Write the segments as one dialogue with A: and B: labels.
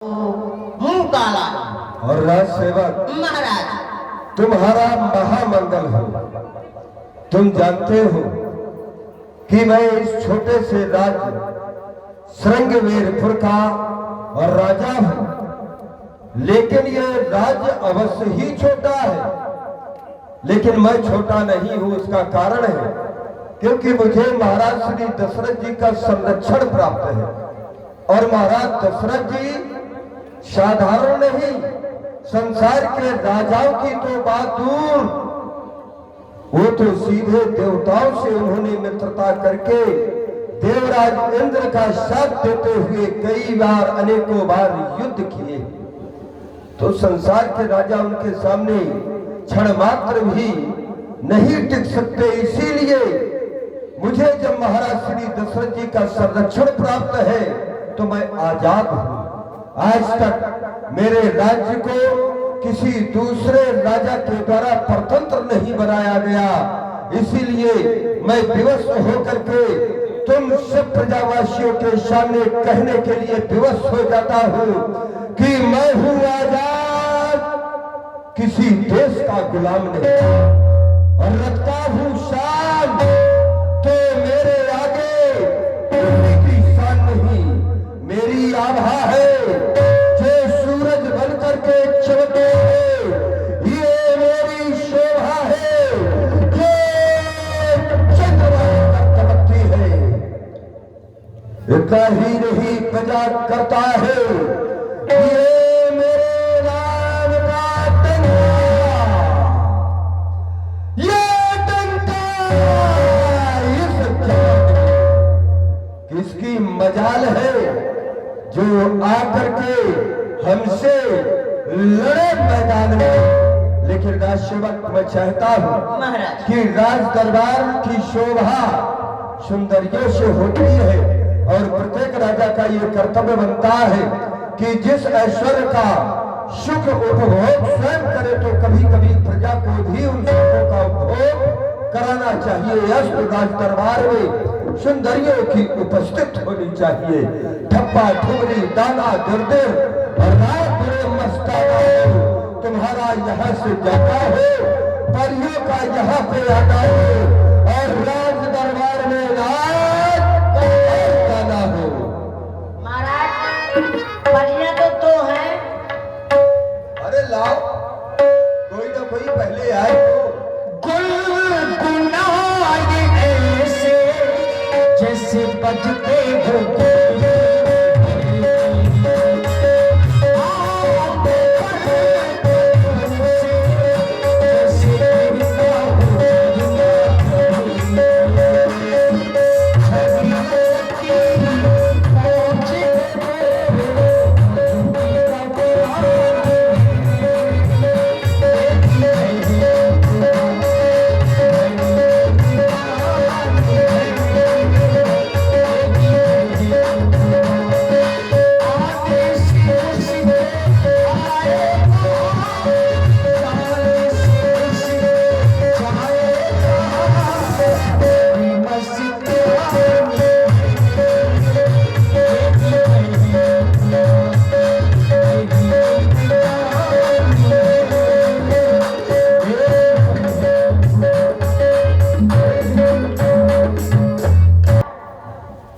A: मुंह काला
B: और राज सेवक
A: महाराज
B: तुम्हारा महामंगल हो। तुम जानते हो कि मैं इस छोटे से राज्य श्रृंगवेरपुर का और राजा हूं, लेकिन ये राज्य अवश्य ही छोटा है। लेकिन मैं छोटा नहीं हूं, इसका कारण है क्योंकि मुझे महाराज श्री दशरथ जी का संरक्षण प्राप्त है। और महाराज दशरथ जी साधारण नहीं, संसार के राजाओं की तो बात दूर, वो तो सीधे देवताओं से उन्होंने मित्रता करके देवराज इंद्र का साथ देते हुए कई बार अनेकों बार युद्ध किए। तो संसार के राजा उनके सामने क्षण मात्र भी नहीं टिक सकते। इसीलिए मुझे जब महाराज श्री दशरथ जी का संरक्षण प्राप्त है तो मैं आजाद हूं। आज तक मेरे राज्य को किसी दूसरे राजा के द्वारा परतंत्र नहीं बनाया गया। इसीलिए मैं विवश होकर के तुम सब प्रजावासियों के सामने कहने के लिए विवश हो जाता हूं कि मैं हूं आजाद, किसी देश का गुलाम नहीं, और रखता हूं शान। तो मेरे आगे किसी की शान नहीं, मेरी आभा है जो सूरज बनकर के चमकते है। ये मेरी शोभा है जो चंद्रमा पर चमकती है। इतना ही नहीं प्रजा करता है, ये मेरे नाम का डंका, ये डंका इस किसकी मजाल है जो आकर के हमसे लड़े मैदान में। लेकिन राज सेवक मैं चाहता हूं
A: महाराज
B: कि राज दरबार की शोभा सुंदरियों से होती है, और प्रत्येक राजा का ये कर्तव्य बनता है कि जिस ऐश्वर्य का सुख उपभोग स्वयं करे तो कभी कभी प्रजा को भी उन सुखों का उपभोग कराना चाहिए। अष्ट राज दरबार में सुंदरियों की उपस्थित होनी चाहिए। ठप्पा ठुमरी दाना दुर्दिर और रात बड़े मस्ताना हो, तुम्हारा यहाँ से जाता हो, परियों का यहाँ पे आना हो, और राज दरबार में राज गाना हो।
A: महाराज परियां तो हैं।
B: अरे लाओ, कोई ना कोई पहले आए तो।
C: गुनगुनाए ऐसे जैसे बजते हो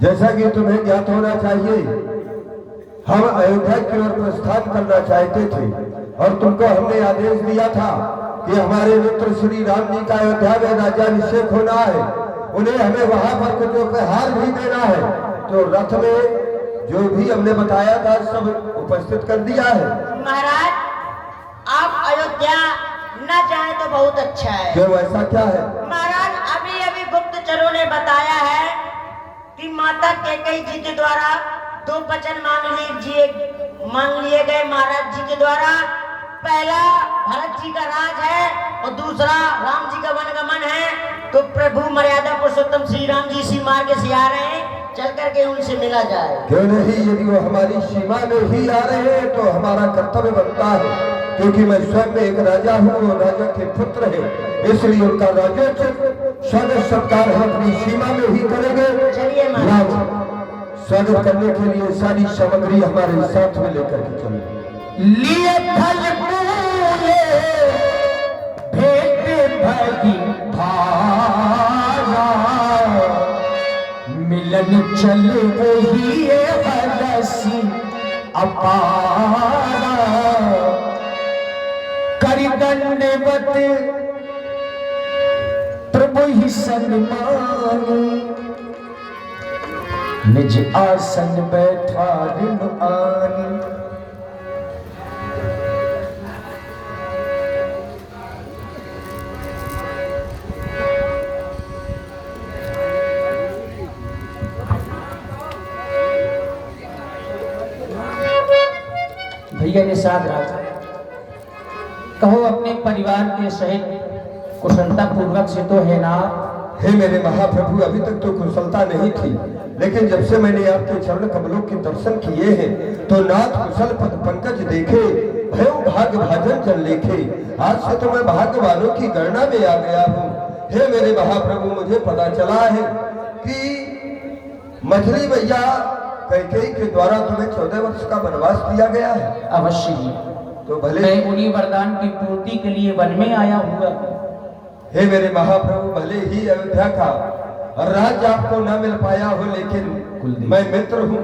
B: जैसा कि तुम्हें ज्ञात होना चाहिए, हम अयोध्या की ओर प्रस्थान करना चाहते थे, और तुमको हमने आदेश दिया था कि हमारे मित्र श्री राम जी का अयोध्या में राज्याभिषेक होना है। उन्हें हमें वहां पर कुछ उपहार भी देना है। तो रथ में जो भी हमने बताया था सब उपस्थित कर दिया है।
A: महाराज आप अयोध्या न जाए तो बहुत अच्छा है।
B: क्यों, ऐसा क्या है?
A: महाराज अभी अभी गुप्तचरों ने बताया है कि माता कैकेयी जी के द्वारा 2 वचन मांग लिए गए महाराज जी के द्वारा। पहला भरत जी का राज है और दूसरा राम जी का वनगमन है। तो प्रभु मर्यादा पुरुषोत्तम श्री राम जी इसी मार्ग से आ रहे हैं, चल करके उनसे मिला जाए।
B: क्यों नहीं, यदि वो हमारी सीमा में ही आ रहे हैं तो हमारा कर्तव्य बनता है, क्योंकि मैं स्वयं में एक राजा हूँ, वो राजा के पुत्र है, इसलिए उनका राज्योचित स्वागत सत्कार हम अपनी सीमा में ही करेंगे।
A: चलिए
B: महाराज स्वागत करने के लिए सारी सामग्री हमारे साथ में लेकर के चले।
C: लिए फल फूले भेंट भई भारा, मिलन चले वही हरसी अपारा। करि दंडवत प्रभु ही सन्मानी, निज आसन बैठा रिम आनी। भैया निषाद राज, कहो अपने परिवार के सहित कुशलता पूर्वक से तो है ना?
B: हे मेरे महाप्रभु, अभी तक तो कुशलता नहीं थी, लेकिन जब से मैंने आपके चरण कमलों के दर्शन किए हैं तो नाथ कुशल पद पंकज देखे, भयो भाग्य भाजन जन लेखे। आज से तो मैं भाग्य वालों की गणना में आ गया हूँ। हे मेरे महाप्रभु, मुझे पता चला है कि मछली भैया कैकेयी के द्वारा तुम्हें 14 वर्ष का वनवास दिया गया है।
C: अवश्य ही,
B: तो भले
C: मैं उन्हीं वरदान की पूर्ति के लिए वन में आया हुआ।
B: हे मेरे महाप्रभु, भले ही अयोध्या का राज्य आपको न मिल पाया हो, लेकिन मैं मित्र हूँ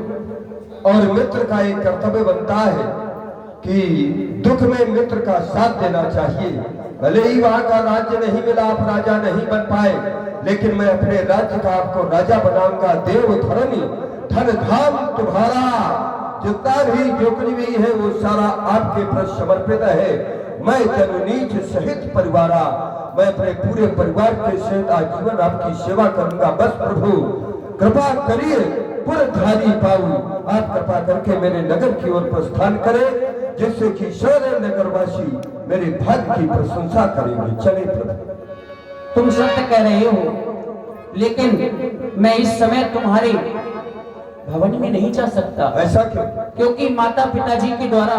B: और मित्र का एक कर्तव्य बनता है कि दुख में मित्र का साथ देना चाहिए। भले ही वहां का राज्य नहीं मिला, आप राजा नहीं बन पाए, लेकिन मैं अपने राज्य का आपको राजा बनाऊंगा। देव धरनी धन धाम तुम्हारा, जितना भी जो कुछ भी है वो सारा आपके प्रति समर्पित है। मैं जननीच सहित परिवारा, मैं अपने पूरे परिवार के सहित आजीवन आपकी सेवा करूंगा। बस प्रभु कृपा करिए, पुरधारी पाऊं। आप कृपा करके मेरे नगर की ओर प्रस्थान करें, जिससे कि सारे नगरवासी मेरे भाग्य की प्रशंसा करेंगे। चले प्रभु।
C: तुम सत्य कह रहे हो, लेकिन मैं इस समय तुम्हारे भवन में नहीं जा सकता।
B: ऐसा क्यों?
C: क्योंकि माता पिताजी के द्वारा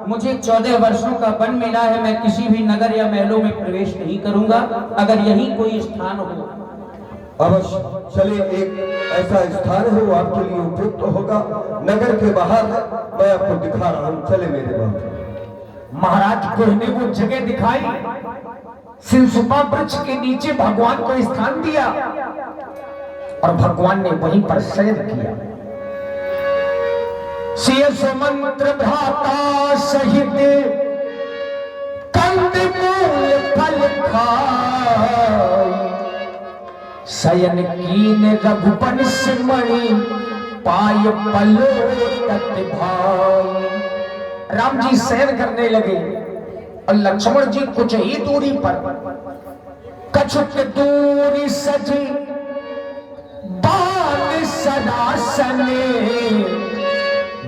C: मुझे 14 वर्षों का वन मिला है। मैं किसी भी नगर या महलों में प्रवेश नहीं करूंगा। अगर यही कोई स्थान हो,
B: अवश्य चलिए, एक ऐसा स्थान है वो आपके लिए उपयुक्त तो होगा। नगर के बाहर है, मैं आपको दिखा रहा हूँ। चले मेरे बाप।
C: महाराज को ने वो जगह दिखाई, सिंसुपा वृक्ष के नीचे भगवान को स्थान दिया और भगवान ने वहीं पर शयन किया। मंत्र भ्राता सहित कंद मूल फल खाई, शयन कीन रघुवंश मणि पाय पलोटत भाई। राम जी शयन करने लगे और लक्ष्मण जी कुछ ही दूरी पर कछुक दूरी सजी बाल सदासने,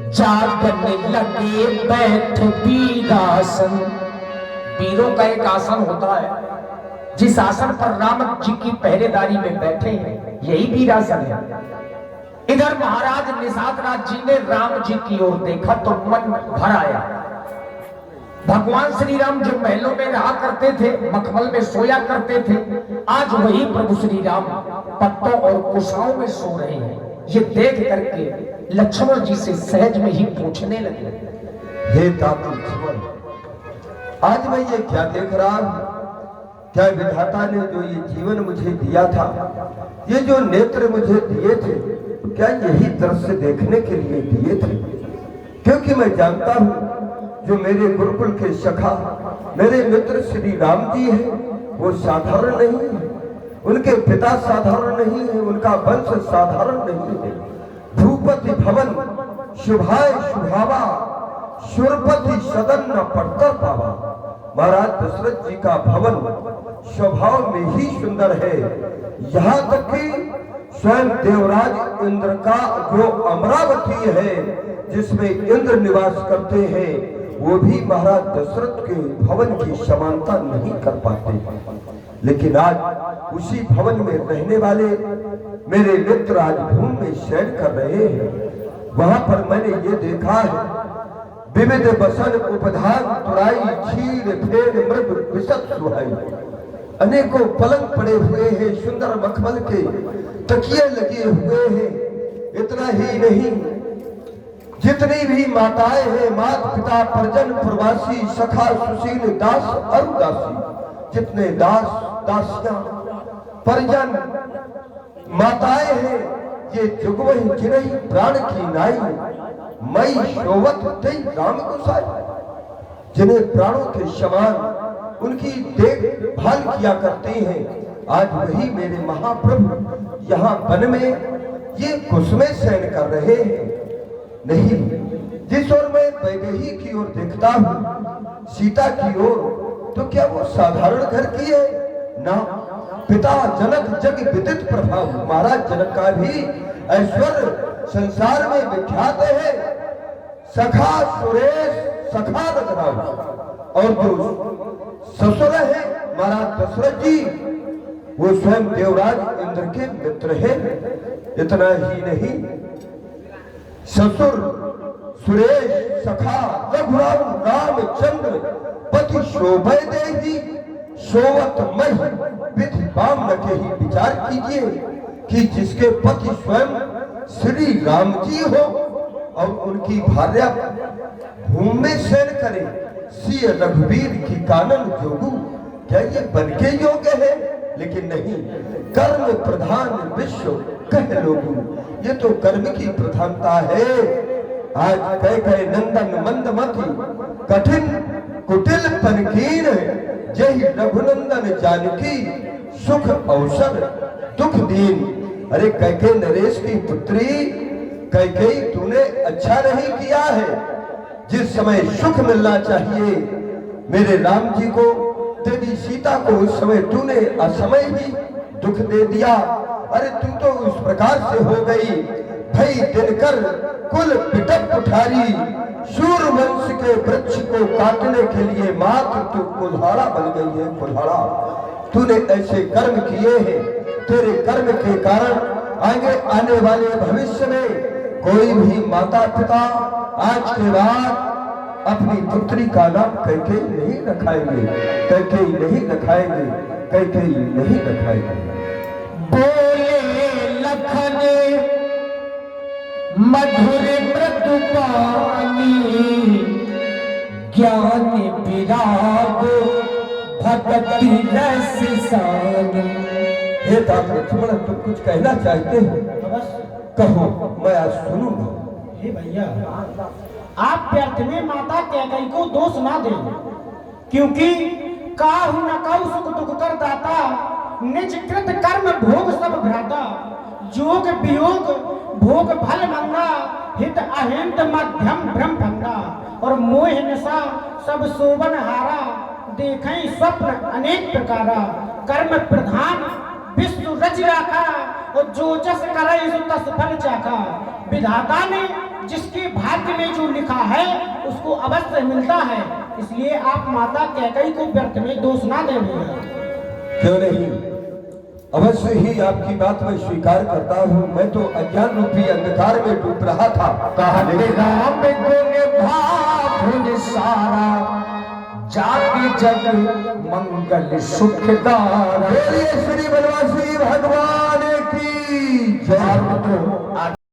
C: जागने लगे बैठ वीरासन। वीरों का एक आसन होता है, जिस आसन पर राम जी की पहरेदारी में बैठे हैं, यही वीरासन है। इधर महाराज निषाद राज जी ने राम जी की ओर देखा तो मन भर आया। भगवान श्री राम जो महलों में रहा करते थे, मखमल में सोया करते थे, आज वही प्रभु श्री राम पत्तों और कुशाओं में सो रहे हैं। ये देख करके लक्ष्मण जी से सहज में ही पूछने लगे,
B: हे तातु लक्ष्मण, आज मैं ये क्या देख रहा हूँ? क्या विधाता ने जो ये जीवन मुझे दिया था, ये जो नेत्र मुझे दिए थे, क्या यही दृश्य देखने के लिए दिए थे? क्योंकि मैं जानता हूँ जो मेरे गुरुकुल के सखा मेरे मित्र श्री राम जी हैं, वो साधारण नहीं है। उनके पिता साधारण नहीं है, उनका वंश साधारण नहीं है। भूपति भवन शुभाय शुभावा, सुरपति सदन न पड़तर पावा। महाराज दशरथ जी का भवन स्वभाव में ही सुंदर है। यहाँ तक कि स्वयं देवराज इंद्र का जो अमरावती है, जिसमें इंद्र निवास करते हैं, वो भी महाराज दशरथ के भवन की समानता नहीं कर पाते। लेकिन आज उसी भवन में रहने वाले मेरे मित्र आज भूमि में शयन कर रहे हैं। वहां पर मैंने ये देखा है, विविध बसन उपधान तुराई, क्षीर फेर मृग विशद सुहाई। अनेकों पलंग पड़े हुए हैं, सुंदर मखमल के तकिए लगे हुए हैं। इतना ही नहीं, जितनी भी माताएं हैं, माता पिता परिजन प्रवासी सखा सुशील दास अरुदासी, जितने दास दासियां परिजन माताएं हैं, ये जुगवही जिनही प्राण की नाई, मई शोवत तई राम गुसाई, जिन्हें प्राणों के समान उनकी देखभाल किया करते हैं, आज वही मेरे महाप्रभु यहाँ वन में ये कुसुमें सहन कर रहे हैं। नहीं, जिस ओर मैं वैदेही की ओर देखता हूँ, सीता की ओर, तो क्या वो साधारण घर की है? ना, पिता जनक जग विदित प्रभाव, महाराज जनक का भी ऐश्वर्य संसार में विख्यात है। सखा सुरेश सखा रघुराव, और जो ससुर है महाराज दशरथ जी, वो स्वयं देवराज इंद्र के मित्र है। इतना ही नहीं, ससुर सुरेश सखा रघुराव रामचंद्र पति शोभय देही सोवत मही विधि बाम न के ही विचार कीजिए कि जिसके पति स्वयं श्री राम जी हो और उनकी भार्या भूमि में शयन करे, सिय रघुवीर की कानन जोगू, क्या ये बन के योग्य है? लेकिन नहीं, कर्म प्रधान विश्व कह लोगू, ये तो कर्म की प्रधानता है। आज कह कह नंदन मंदमती कठिन कुटिल पनकीन, जही रघुनंदन जानकी सुख अवसर दुख दीन। अरे कैके नरेश की पुत्री कैकेयी, तूने अच्छा नहीं किया है। जिस समय सुख मिलना चाहिए मेरे राम जी को, तेरी सीता को, उस समय तूने असमय ही दुख दे दिया। अरे तू तो उस प्रकार से हो गई, भई दिनकर कुल पिटक कुठारी, सूर्यवंश के वृक्ष को काटने के लिए मात्र तू कुल्हाड़ा बन गई है, कुल्हाड़ा। तूने ऐसे कर्म किए हैं, तेरे कर्म के कारण आगे वाले भविष्य में कोई भी माता पिता आज के बाद अपनी पुत्री का नाम कैकेयी नहीं रखाएंगे, कैकेयी नहीं रखाएंगे, कैकेयी नहीं रखाएंगे।
C: बोले लखन मधुर मृदु पानी, ज्ञान विराग भक्ति रस सानी।
B: हे दास लक्ष्मण, तुम कुछ कहना चाहते हो? कहो, मैं आज सुनूंगा।
D: हे भैया, आप व्यर्थ में माता कैकेयी को दोष ना दें, क्योंकि काहू न काहू सुख दुख कर दाता, निज कृत कर्म भोग सब भ्राता। जोग वियोग भोग फल मंदा, हित अहित मध्यम भ्रम भंगा। और मोह निशा सब शोभन हारा, देखें स्वप्न अनेक प्रकारा। कर्म प्रधान विष्णु रच राखा, और जो जस करे सो तस फल चाखा। विधाता ने जिसके भाग्य में जो लिखा है उसको अवश्य मिलता है, इसलिए आप माता कैकेयी को व्यर्थ में दोष ना देंगे।
B: क्यों नहीं, अवश्य ही आपकी बात मैं स्वीकार करता हूँ। मैं तो अज्ञान रूपी अंधकार में डूब रहा था।
C: राम गुण भाव सारा, जाति जग मंगल सुखदारा।
B: श्री बनवासी भगवान की जय।
C: आज